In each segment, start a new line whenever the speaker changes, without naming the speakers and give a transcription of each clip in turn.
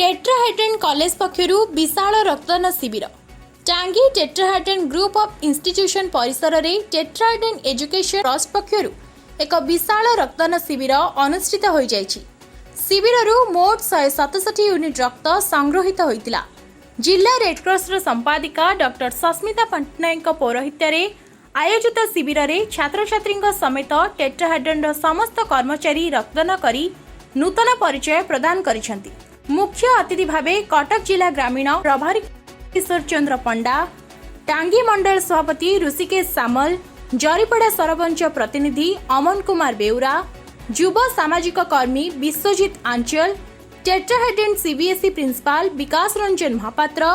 Tetrahedron college पक्षरु विशाल रक्तदान शिविर टांगी टेट्राहेड्रन ग्रुप ऑफ इंस्टीट्यूशन परिसर रे टेट्राहेड्रन एजुकेशन ट्रस्ट पक्षरु एक विशाल रक्तदान शिविर अनुष्ठित हो जायछि। शिविररु मोट 167 यूनिट रक्त संग्रहित होइतिला। जिला रेडक्रॉस संपादिका डॉक्टर सस्मिता पट्टनायक पौरोहित्य रे आयोजित शिविर रे छात्र छात्री समेत टेट्राहेड्रन समस्त कर्मचारी रक्तदान करी नूतन परिचय प्रदान करिसेंति। मुख्य अतिथि भावे कटक जिला ग्रामीण प्रभारी किशोर चंद्र पंडा, टांगी मंडल सभापति ऋषिकेश सामल, जरीपड़ा सरपंच प्रतिनिधि अमन कुमार बेउरा, युव सामाजिक कर्मी Biswajit Anchal, tetrahedron CBSE principal Vikas Ranjan Mahapatra,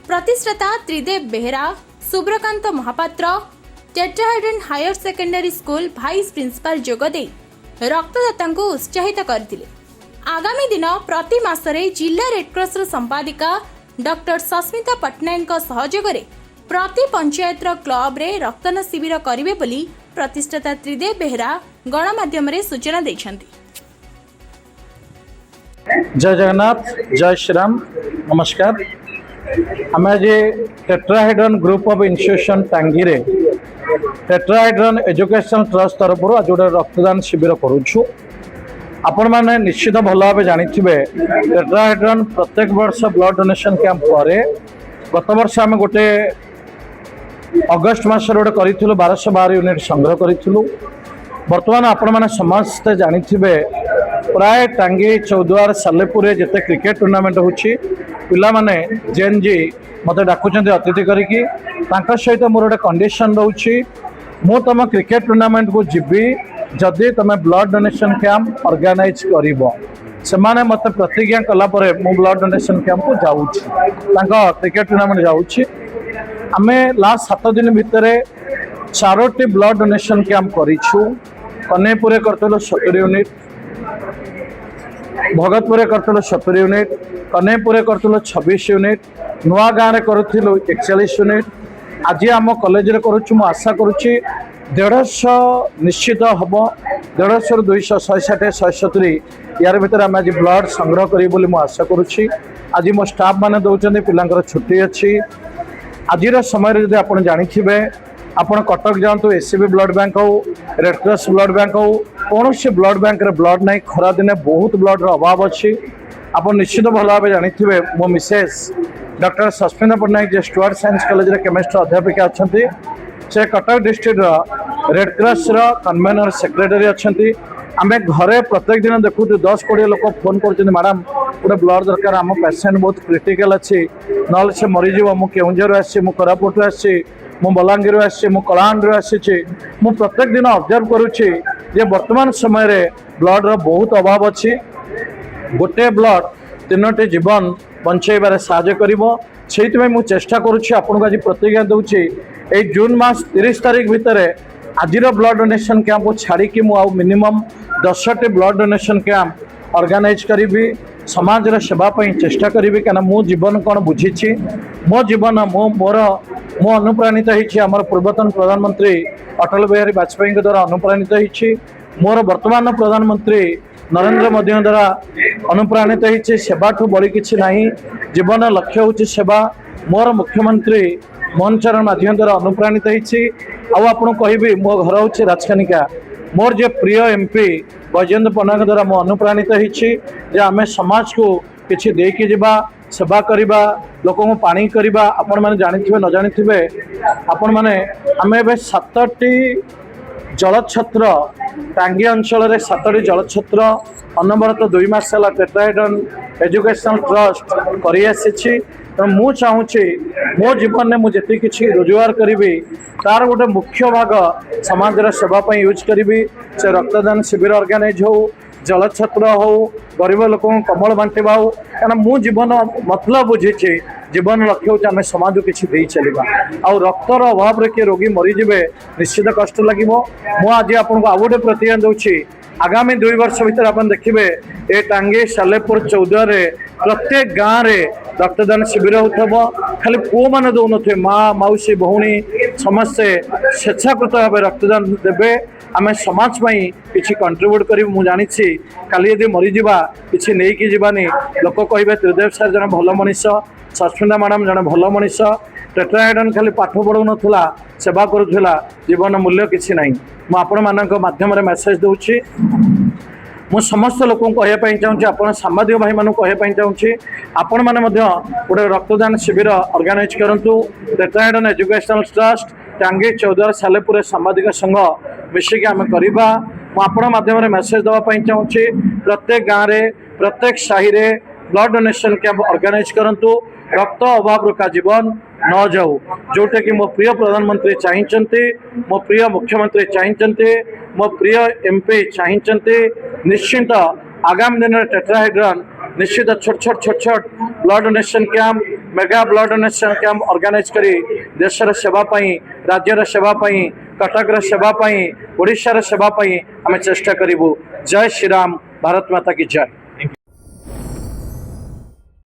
प्रतिष्ठाता Tridev Behera, Subrakant Mahapatra, tetrahedron higher secondary school vice principal जोगदे रक्तदाता को उत्साहित करथिले। आगामी दिन प्रति मासरे जिला रेडक्रॉस संपादिका डॉक्टर सस्मिता पट्टनायक सहयोग रे प्रति पंचायत क्लब रे रक्तदान शिविर करिवे बोली प्रतिष्ठाता त्रिदेव बेहरा गणमाध्यम रे सूचना दैछंती।
जय जगन्नाथ, जय श्रीराम, नमस्कार। आम आज टेट्राहेड्रन ग्रुप ऑफ इंस्टीट्यूशन टांगी रे टेट्राहेड्रन एजुकेशन ट्रस्ट तरफ आज गोटे रक्तदान शिविर करूछु। आपण मैंने निश्चित भल भाव जानी टेट्राहेड्रन प्रत्येक वर्ष ब्लड डोनेशन कैंप पर गत वर्ष आम गोटे अगस्ट मस गोटे करूँ 1212 यूनिट संग्रह करूँ। बर्तमान आपण मैंने समस्ते जानी प्राय टांगी चौद्वार सालेपुर जिते क्रिकेट टूर्नामेंट होची पिला माने जेन जी मते डाकुचंती अतिथि करिकी तांका सहित मोर गोटे कंडीशन रोची मु तुम क्रिकेट टूर्नामेंट को जीवी जदि तुम ब्लड डोनेशन कैंप ऑर्गेनाइज करिवो से माने मते प्रतिज्ञा कला परे मु ब्लड डोनेशन कैंप को जाउची तांका क्रिकेट टूर्नामेंट जाउची। आमे लास्ट 7 दिन भितरे 4टी ब्लड डोनेशन कैंप करिछु। कन्हैपुर करतलो 70 यूनिट, भगतपुर करतलो 70 यूनिट, कन्हैपुर करतलो 26 यूनिट, नुआ गाँव में करूँ 41 यूनिट। आज आम कॉलेज रे करूँ मु आशा करुच्ची 150 निश्चित हम 150 ରୁ 200 160 170 यार भितर आम आज ब्लड संग्रह करी बोली मु आशा करुच्ची। आज मो स्टाफ माने दौरान पिलांकर छुट्टी अच्छी। आज समय जब आप जानी आपण कटक जातु एससीबी ब्लड बैंक हो रेडक्रॉस ब्लड बैंक हो कौन से ब्लड बैंक रे ब्लड नहीं खरा दिने बहुत ब्लड अभाव अच्छी। आप निश्चित भल भाव जानी मो मिसेस डॉक्टर सस्मिता पट्टनायक जे स्टुअर्ट साइंस कॉलेज रे केमिस्ट्री अध्यापिका अच्छा से Cuttack district Red Cross convener secretary अच्छा। आम घरे प्रत्येक दिन देखु 10-20 लोक फोन कर मैडम गोटे ब्लड दरकार आम पेसेंट बहुत क्रिटिकल अच्छी ना से मरीज मु केउंझर आसी मु कोरापुट आसी मु बलांगीर आसी मु कलाहांडी आसी मु प्रत्येक दिन ऑब्जर्व करुच्ची जे वर्तमान समय रे ब्लड रो बहुत अभाव अच्छी। गोटे ब्लड 3टी जीवन बंचाइबार साहाय्य करिवो सेइतमे मु चेष्टा करुच्ची आपनको आज प्रतिज्ञा दउची ए जून मास 30 तारिख भितर आजिर ब्लड डोनेशन कैंप को छाड़ी कि मु आउ मिनिमम 10टी ब्लड डोनेशन कैंप ऑर्गेनाइज करी समाज रे सेवा पई चेष्टा करी कना मो जीवन कौन बुझी मो जीवन मो अनुप्राणित होती आमर पूर्वतन प्रधानमंत्री अटल बिहारी वाजपेयी द्वारा अनुप्राणित होती मोर वर्तमान प्रधानमंत्री नरेंद्र मोदी द्वारा अनुप्राणित होती सेवा ठू बड़ी किसी ना जीवन लक्ष्य हूँ सेवा मोर मुख्यमंत्री मोहन चरण माझी द्वारा अनुप्राणित होती आपको कहबी मो घर हूँ राजकानिका मोर जे प्रिय एमपी बैजयंत पन्नायक द्वारा मो अनुप्राणित होती आम समाज को किसी देकी जीवा सेवा करवा लोक को पानी करवा आपण मैंने जानी न जानी आपण मैंने आम ए 7टी जलछत्र टांगी अंचल 7टी जलछत्र अनवरत 2 मास टेट्राहेड्रन एजुकेशनल ट्रस्ट करी आसी। मु चाहूँगी मो जीवन में मुझे किसी रोजगार करी तार गोटे मुख्य भाग समाज सेवा यूज करी से रक्तदान शिविर ऑर्गेनाइज हो जलछत्र हो गरीब लोक कमल बांटा हो क्या मु जीवन मतलब बुझी जीवन लक्ष्य हूँ आम समाज को किसी दे चलवा आ रक्तर अभाव किए रोगी मरीजे निश्चित कष्ट लगे। मुझे आपको आउ गोटे प्रतिज्ञा दूसरी आगामी 2 वर्ष भर आप देखिए ए टांगी सालेपुर चौद्वार प्रत्येक गाँव में रक्तदान शिविर होथबो खाली पुओ माने दउ नथे माँ मौसी भौणी समस्ते स्वेच्छाकृत भाव रक्तदान देबे आमे समाज पई किछि कंट्रीब्यूट करी मु जानि छी काली यदि मरि जिबा किछि नै कि जिबानी लोक कहबे त्रिदेव सर जन भलो मनीष सस्मिता मैडम जन भलो मनीष टेट्राहाइड्रन खाली पाठ पढ़ौ नथला सेवा करूथला जीवन मूल्य किछि नै मु आपण मानक माध्यम रे मेसेज दउछि मु समस्त लोक कहवाई चाहूँगी आप सांबादिक भाई मानक कहवाई चाहूँगी आपण मैंने गोटे रक्तदान शिविर ऑर्गेनाइज करूँ टेट्राहाइड्रन एजुकेशनल ट्रस्ट टांगी चौद्वार सालेपुर सांबादिक संघ मिशिकी आम करवा मुझे माध्यम मेसेज देवाई चाहूँगी प्रत्येक गाँव में प्रत्येक साहि रे ब्लड डोनेशन कैंप ऑर्गेनाइज करूँ रक्त अभाव का जीवन न जाऊ जोटा कि मो प्रिय प्रधानमंत्री चाहते मो प्रिय मुख्यमंत्री चाहते मो प्रिय एमपी चाहते निश्चिंत आगामी दिन में टेट्राहाइड्रन निश्चित छोट छोट blood donation camp mega blood donation camp organise करी देशर सेवा पई राज्यर सेवा पई कटकर सेवा पई ओडिशार सेवा पई आम चेष्टा करूँ। जय श्री राम, भारत माता की जय।